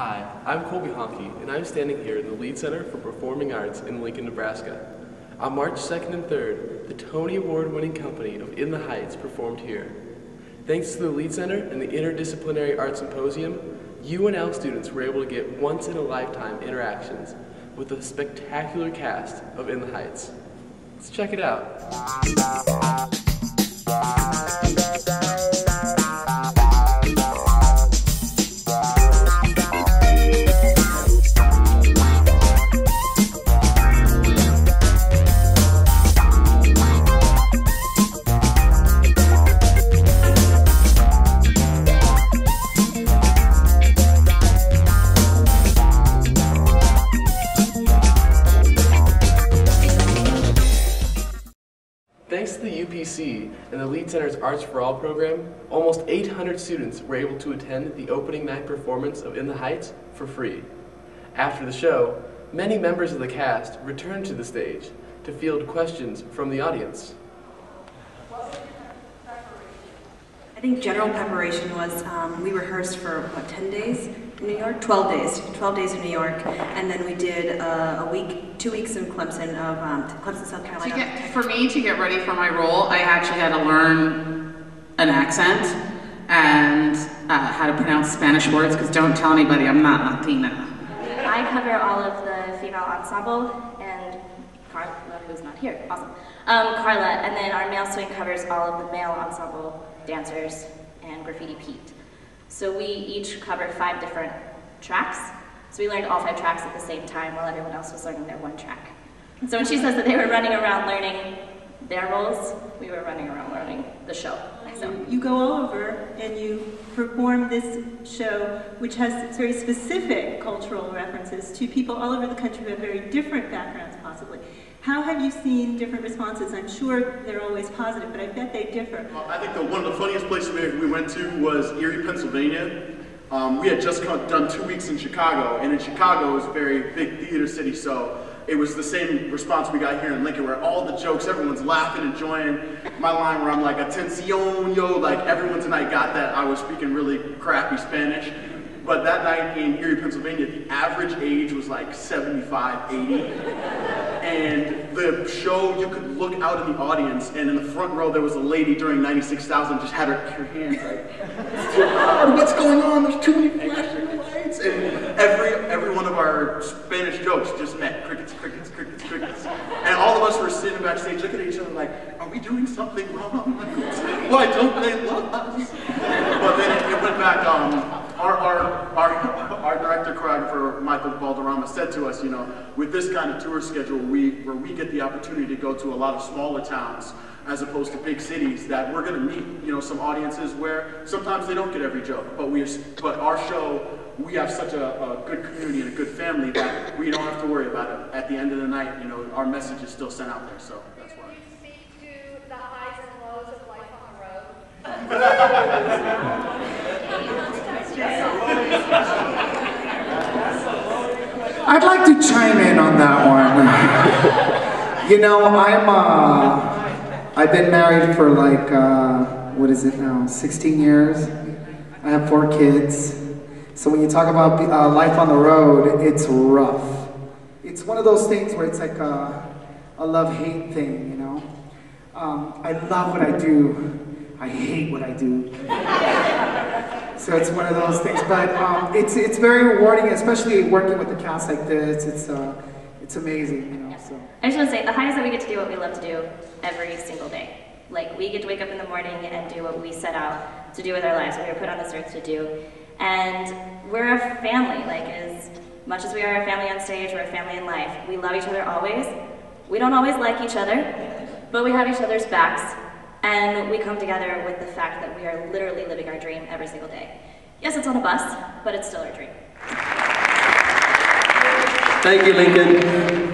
Hi, I'm Colby Honke, and I'm standing here in the Lead Center for Performing Arts in Lincoln, Nebraska. On March 2nd and 3rd, the Tony Award-winning company of In the Heights performed here. Thanks to the Lead Center and the Interdisciplinary Art Symposium, UNL students were able to get once-in-a-lifetime interactions with a spectacular cast of In the Heights. Let's check it out. Thanks to the UPC and the Lead Center's Arts for All program, almost 800 students were able to attend the opening night performance of In the Heights for free. After the show, many members of the cast returned to the stage to field questions from the audience. I think general preparation was, we rehearsed for, 10 days in New York? 12 days. 12 days in New York, and then we did a week, 2 weeks in Clemson, Clemson, South Carolina. For me, to get ready for my role, I actually had to learn an accent and how to pronounce Spanish words, because don't tell anybody I'm not Latina. I cover all of the female ensemble, and Carla, who's not here, awesome. Carla, and then our male swing covers all of the male ensemble dancers and Graffiti Pete. So we each covered 5 different tracks. So we learned all 5 tracks at the same time while everyone else was learning their one track. So when she says that they were running around learning their roles, we were running around learning the show. So you go all over and you perform this show, which has very specific cultural references to people all over the country who have very different backgrounds, possibly. How have you seen different responses? I'm sure they're always positive, but I bet they differ. I think one of the funniest places we went to was Erie, Pennsylvania. We had just done 2 weeks in Chicago, and in Chicago is a very big theater city, so it was the same response we got here in Lincoln, where all the jokes, everyone's laughing, enjoying my line where I'm like, "Atención, yo," like everyone tonight got that I was speaking really crappy Spanish. But that night in Erie, Pennsylvania, the average age was like 75, 80. And the show, you could look out in the audience, and in the front row there was a lady during 96,000 just had her hands like, "What's going on? There's too many flashing lights." And every one of our Spanish jokes just meant crickets, crickets, crickets, crickets. And all of us were sitting backstage looking at each other like, "Are we doing something wrong? Why don't they love us?" But then it went back, our director, choreographer, Michael Balderrama, said to us, you know, with this kind of tour schedule, where we get the opportunity to go to a lot of smaller towns as opposed to big cities, that we're going to meet, you know, some audiences where sometimes they don't get every joke. But our show, we have such a good community and a good family that we don't have to worry about it. At the end of the night, you know, our message is still sent out there, so that's why. Can you speak to the highs and lows of life on the road? I'd like to chime in on that one. You know, I've been married for like, what is it now, 16 years. I have 4 kids. So when you talk about life on the road, it's rough. It's one of those things where it's like a love-hate thing, you know? I love what I do. I hate what I do. So it's one of those things, but it's very rewarding, especially working with a cast like this. It's amazing, you know. So I just want to say, the high is that we get to do what we love to do every single day. Like, we get to wake up in the morning and do what we set out to do with our lives, what we were put on this earth to do. And we're a family, like, as much as we are a family on stage, we're a family in life. We love each other always. We don't always like each other, but we have each other's backs. And we come together with the fact that we are literally living our dream every single day. Yes, it's on a bus, but it's still our dream. Thank you, Lincoln.